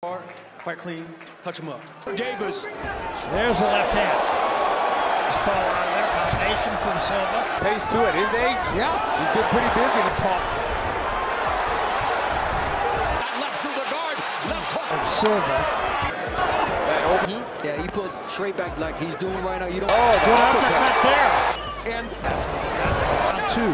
Fight clean, touch him up. Davis. There's the left hand. Just Paul out of there. Combination from Silva. Pace to it. His age. Yeah. He's been pretty busy with Paul. Left through the guard. Left hook. From Silva. Yeah, he puts straight back like he's doing right now. You don't. Oh, Good uppercut there. And Round two.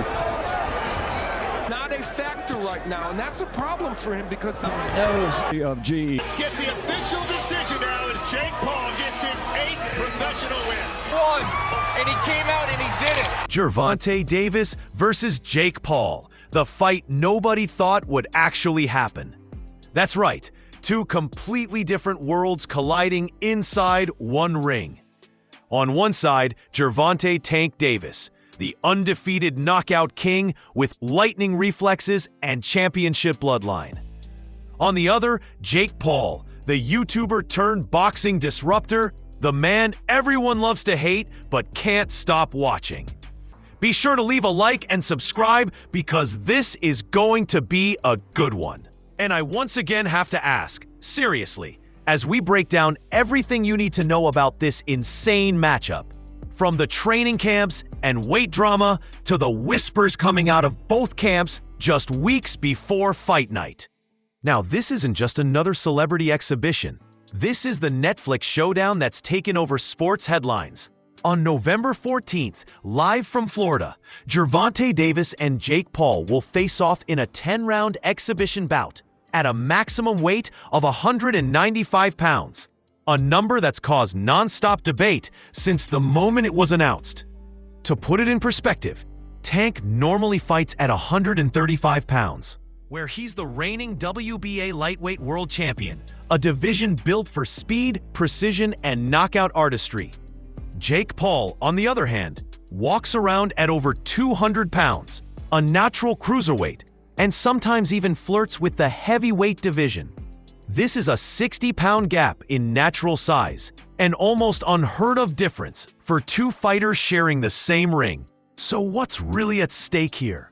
not a factor right now, and that's a problem for him because Nose of GE. Let's get the official decision now as Jake Paul gets his 8th professional win. One, and he came out and he did it. Gervonta Davis versus Jake Paul, the fight nobody thought would actually happen. That's right, two completely different worlds colliding inside one ring. On one side, Gervonta "Tank" Davis, the undefeated knockout king with lightning reflexes and championship bloodline. On the other, Jake Paul, the YouTuber turned boxing disruptor, the man everyone loves to hate but can't stop watching. Be sure to leave a like and subscribe because this is going to be a good one. And I once again have to ask, seriously, as we break down everything you need to know about this insane matchup, from the training camps and weight drama to the whispers coming out of both camps just weeks before fight night. Now, this isn't just another celebrity exhibition. This is the Netflix showdown that's taken over sports headlines. On November 14th, live from Florida, Gervonta Davis and Jake Paul will face off in a 10-round exhibition bout at a maximum weight of 195 pounds. A number that's caused non-stop debate since the moment it was announced. To put it in perspective, Tank normally fights at 135 pounds, where he's the reigning WBA lightweight world champion, a division built for speed, precision, and knockout artistry. Jake Paul, on the other hand, walks around at over 200 pounds, a natural cruiserweight, and sometimes even flirts with the heavyweight division. This is a 60-pound gap in natural size, an almost unheard-of difference for two fighters sharing the same ring. So what's really at stake here?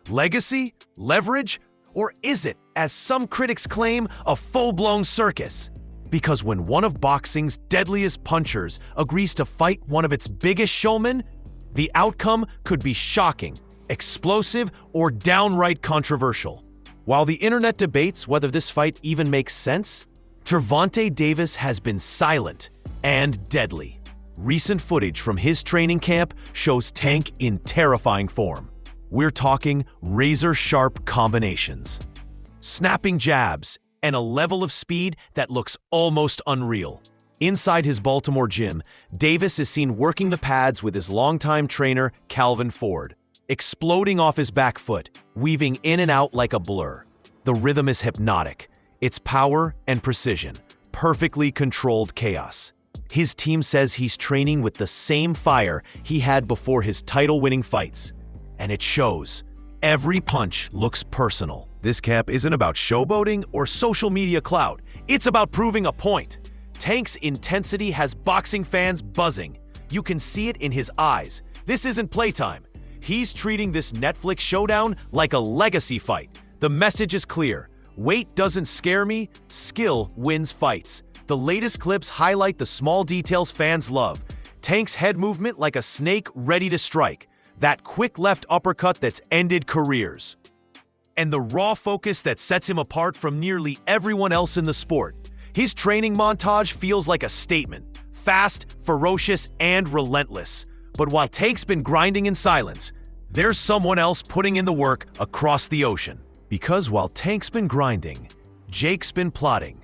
Legacy? Leverage? Or is it, as some critics claim, a full-blown circus? Because when one of boxing's deadliest punchers agrees to fight one of its biggest showmen, the outcome could be shocking, explosive, or downright controversial. While the internet debates whether this fight even makes sense, Gervonta Davis has been silent and deadly. Recent footage from his training camp shows Tank in terrifying form. We're talking razor-sharp combinations, snapping jabs, and a level of speed that looks almost unreal. Inside his Baltimore gym, Davis is seen working the pads with his longtime trainer, Calvin Ford, exploding off his back foot, weaving in and out like a blur. The rhythm is hypnotic. It's power and precision, perfectly controlled chaos. His team says he's training with the same fire he had before his title-winning fights. And it shows. Every punch looks personal. This camp isn't about showboating or social media clout. It's about proving a point. Tank's intensity has boxing fans buzzing. You can see it in his eyes. This isn't playtime. He's treating this Netflix showdown like a legacy fight. The message is clear. Weight doesn't scare me, skill wins fights. The latest clips highlight the small details fans love. Tank's head movement like a snake ready to strike. That quick left uppercut that's ended careers. And the raw focus that sets him apart from nearly everyone else in the sport. His training montage feels like a statement. Fast, ferocious, and relentless. But while Tank's been grinding in silence, there's someone else putting in the work across the ocean. Because while Tank's been grinding, Jake's been plotting.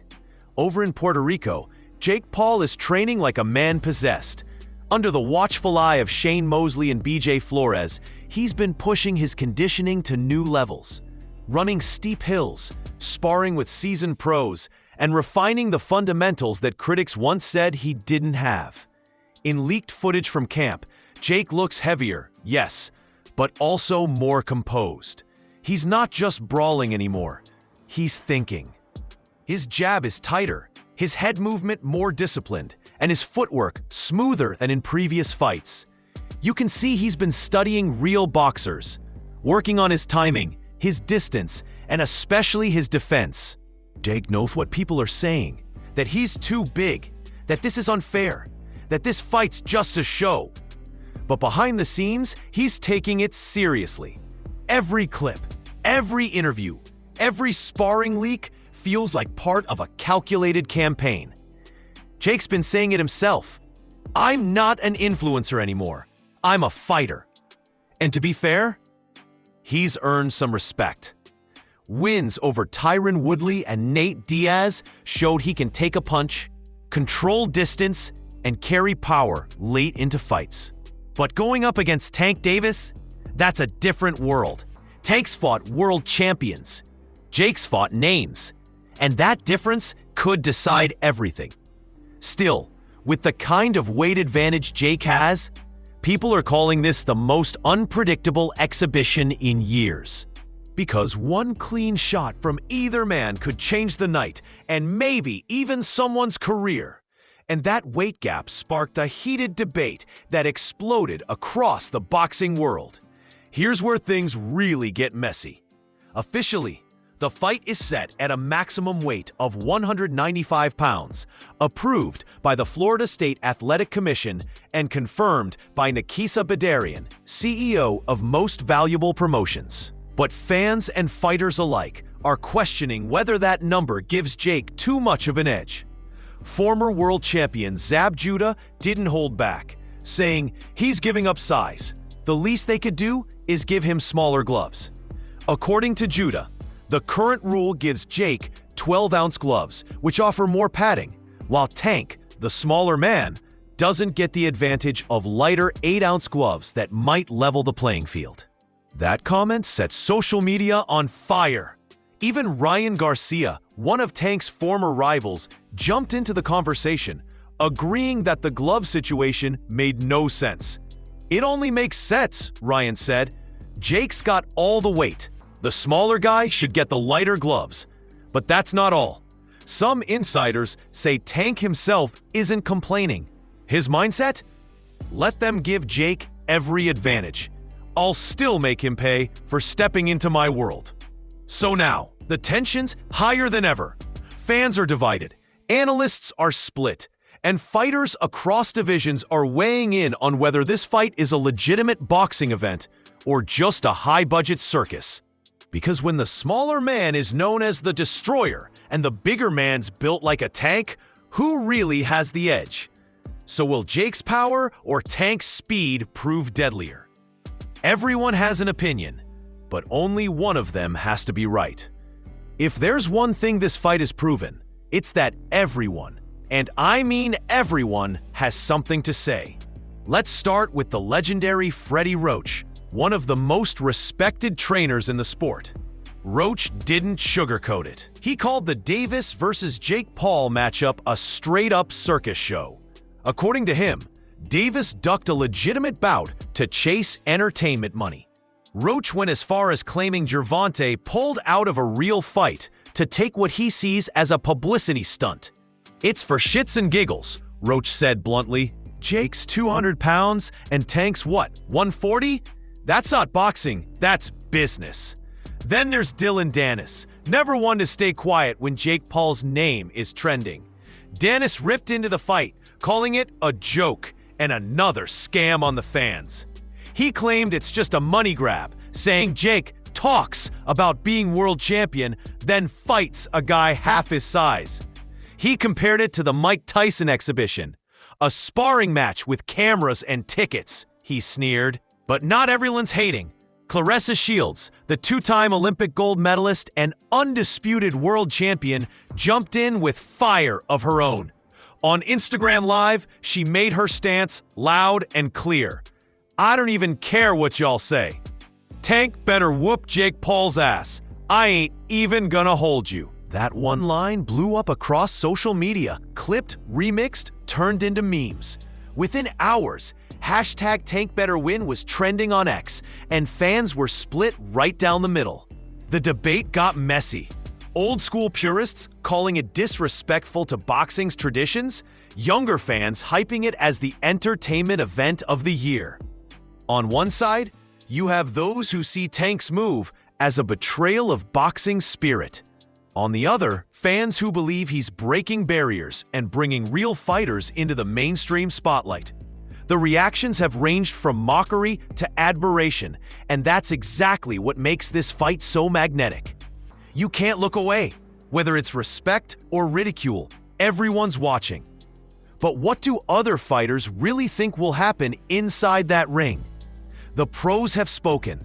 Over in Puerto Rico, Jake Paul is training like a man possessed. Under the watchful eye of Shane Mosley and BJ Flores, he's been pushing his conditioning to new levels. Running steep hills, sparring with seasoned pros, and refining the fundamentals that critics once said he didn't have. In leaked footage from camp, Jake looks heavier, yes, but also more composed. He's not just brawling anymore, he's thinking. His jab is tighter, his head movement more disciplined, and his footwork smoother than in previous fights. You can see he's been studying real boxers, working on his timing, his distance, and especially his defense. Jake knows what people are saying, that he's too big, that this is unfair, that this fight's just a show. But behind the scenes, he's taking it seriously. Every clip, every interview, every sparring leak feels like part of a calculated campaign. Jake's been saying it himself. I'm not an influencer anymore. I'm a fighter. And to be fair, he's earned some respect. Wins over Tyron Woodley and Nate Diaz showed he can take a punch, control distance, and carry power late into fights. But going up against Tank Davis, that's a different world. Tank's fought world champions. Jake's fought names. And that difference could decide everything. Still, with the kind of weight advantage Jake has, people are calling this the most unpredictable exhibition in years. Because one clean shot from either man could change the night and maybe even someone's career. And that weight gap sparked a heated debate that exploded across the boxing world. Here's where things really get messy. Officially, the fight is set at a maximum weight of 195 pounds, approved by the Florida State Athletic Commission and confirmed by Nakisa Badarian, CEO of Most Valuable Promotions. But fans and fighters alike are questioning whether that number gives Jake too much of an edge. Former world champion Zab Judah didn't hold back, saying he's giving up size. The least they could do is give him smaller gloves. According to Judah, the current rule gives Jake 12-ounce gloves, which offer more padding, while Tank, the smaller man, doesn't get the advantage of lighter 8-ounce gloves that might level the playing field. That comment set social media on fire. Even Ryan Garcia, one of Tank's former rivals, jumped into the conversation, agreeing that the glove situation made no sense. It only makes sense, Ryan said. Jake's got all the weight. The smaller guy should get the lighter gloves. But that's not all. Some insiders say Tank himself isn't complaining. His mindset? Let them give Jake every advantage. I'll still make him pay for stepping into my world. So now, the tension's higher than ever. Fans are divided, analysts are split, and fighters across divisions are weighing in on whether this fight is a legitimate boxing event or just a high-budget circus. Because when the smaller man is known as the destroyer and the bigger man's built like a tank, who really has the edge? So will Jake's power or Tank's speed prove deadlier? Everyone has an opinion, but only one of them has to be right. If there's one thing this fight has proven, it's that everyone, and I mean everyone, has something to say. Let's start with the legendary Freddie Roach, one of the most respected trainers in the sport. Roach didn't sugarcoat it. He called the Davis versus Jake Paul matchup a straight-up circus show. According to him, Davis ducked a legitimate bout to chase entertainment money. Roach went as far as claiming Gervonta pulled out of a real fight to take what he sees as a publicity stunt. It's for shits and giggles, Roach said bluntly. Jake's 200 pounds and Tank's what, 140? That's not boxing, that's business. Then there's Dylan Dennis, never one to stay quiet when Jake Paul's name is trending. Dennis ripped into the fight, calling it a joke and another scam on the fans. He claimed it's just a money grab, saying Jake talks about being world champion, then fights a guy half his size. He compared it to the Mike Tyson exhibition, a sparring match with cameras and tickets, he sneered. But not everyone's hating. Claressa Shields, the two-time Olympic gold medalist and undisputed world champion, jumped in with fire of her own. On Instagram Live, she made her stance loud and clear. I don't even care what y'all say. Tank better whoop Jake Paul's ass. I ain't even gonna hold you. That one line blew up across social media, clipped, remixed, turned into memes. Within hours, hashtag #TankBetterWin was trending on X, and fans were split right down the middle. The debate got messy. Old school purists calling it disrespectful to boxing's traditions, younger fans hyping it as the entertainment event of the year. On one side, you have those who see Tank's move as a betrayal of boxing spirit. On the other, fans who believe he's breaking barriers and bringing real fighters into the mainstream spotlight. The reactions have ranged from mockery to admiration, and that's exactly what makes this fight so magnetic. You can't look away. Whether it's respect or ridicule, everyone's watching. But what do other fighters really think will happen inside that ring? The pros have spoken,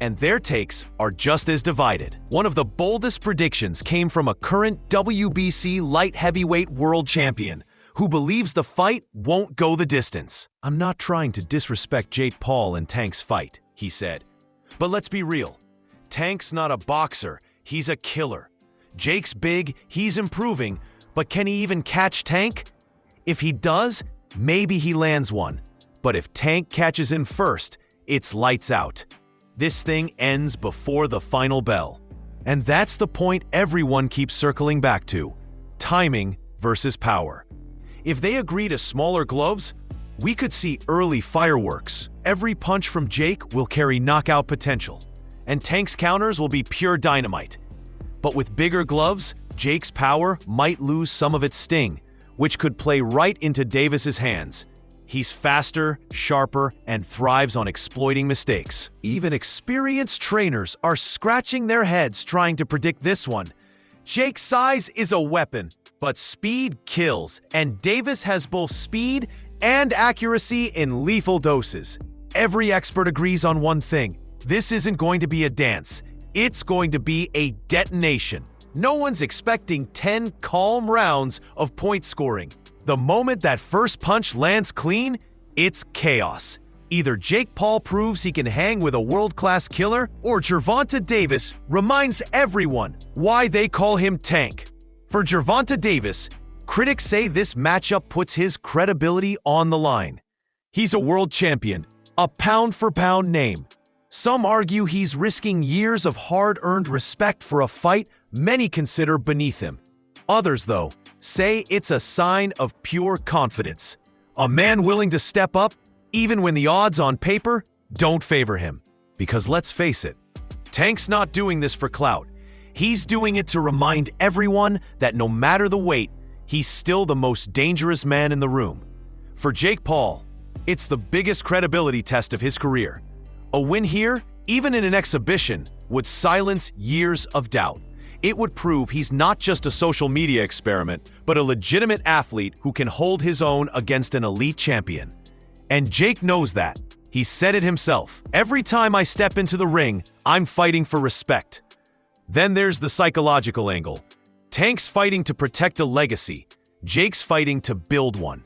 and their takes are just as divided. One of the boldest predictions came from a current WBC light heavyweight world champion who believes the fight won't go the distance. "I'm not trying to disrespect Jake Paul and Tank's fight," he said. "But let's be real. Tank's not a boxer, he's a killer. Jake's big, he's improving, but can he even catch Tank? If he does, maybe he lands one. But if Tank catches him first, it's lights out. This thing ends before the final bell." And that's the point everyone keeps circling back to: timing versus power. If they agree to smaller gloves, we could see early fireworks. Every punch from Jake will carry knockout potential, and Tank's counters will be pure dynamite. But with bigger gloves, Jake's power might lose some of its sting, which could play right into Davis's hands. He's faster, sharper, and thrives on exploiting mistakes. Even experienced trainers are scratching their heads trying to predict this one. Jake's size is a weapon, but speed kills, and Davis has both speed and accuracy in lethal doses. Every expert agrees on one thing: this isn't going to be a dance. It's going to be a detonation. No one's expecting 10 calm rounds of point scoring. The moment that first punch lands clean, it's chaos. Either Jake Paul proves he can hang with a world-class killer, or Gervonta Davis reminds everyone why they call him Tank. For Gervonta Davis, critics say this matchup puts his credibility on the line. He's a world champion, a pound-for-pound name. Some argue he's risking years of hard-earned respect for a fight many consider beneath him. Others, though, say it's a sign of pure confidence. A man willing to step up, even when the odds on paper don't favor him. Because let's face it, Tank's not doing this for clout. He's doing it to remind everyone that no matter the weight, he's still the most dangerous man in the room. For Jake Paul, it's the biggest credibility test of his career. A win here, even in an exhibition, would silence years of doubt. It would prove he's not just a social media experiment, but a legitimate athlete who can hold his own against an elite champion. And Jake knows that. He said it himself. "Every time I step into the ring, I'm fighting for respect." Then there's the psychological angle. Tank's fighting to protect a legacy. Jake's fighting to build one.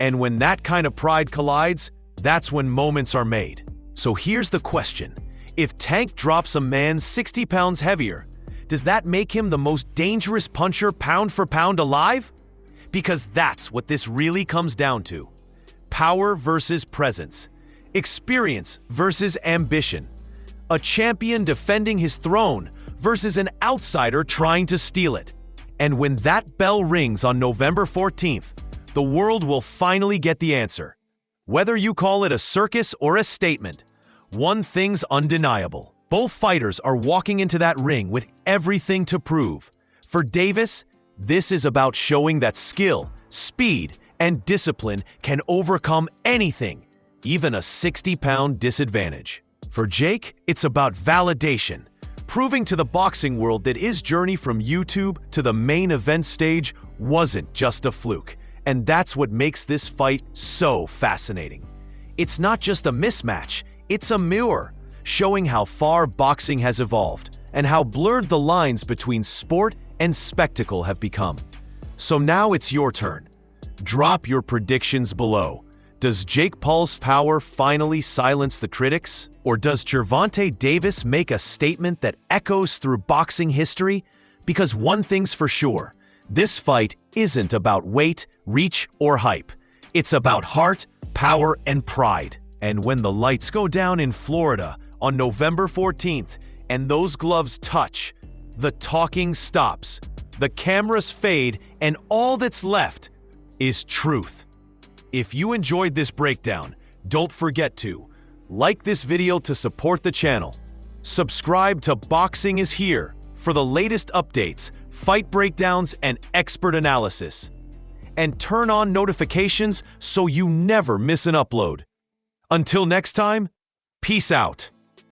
And when that kind of pride collides, that's when moments are made. So here's the question. If Tank drops a man 60 pounds heavier, does that make him the most dangerous puncher pound for pound alive? Because that's what this really comes down to. Power versus presence. Experience versus ambition. A champion defending his throne versus an outsider trying to steal it. And when that bell rings on November 14th, the world will finally get the answer. Whether you call it a circus or a statement, one thing's undeniable. Both fighters are walking into that ring with everything to prove. For Davis, this is about showing that skill, speed, and discipline can overcome anything, even a 60-pound disadvantage. For Jake, it's about validation, proving to the boxing world that his journey from YouTube to the main event stage wasn't just a fluke. And that's what makes this fight so fascinating. It's not just a mismatch, it's a mirror, showing how far boxing has evolved and how blurred the lines between sport and spectacle have become. So now it's your turn. Drop your predictions below. Does Jake Paul's power finally silence the critics? Or does Gervonta Davis make a statement that echoes through boxing history? Because one thing's for sure, this fight isn't about weight, reach, or hype. It's about heart, power, and pride. And when the lights go down in Florida on November 14th and those gloves touch, the talking stops, the cameras fade, and all that's left is truth. If you enjoyed this breakdown, don't forget to like this video to support the channel, subscribe to Boxing is Here for the latest updates, fight breakdowns, and expert analysis. And turn on notifications so you never miss an upload. Until next time, peace out.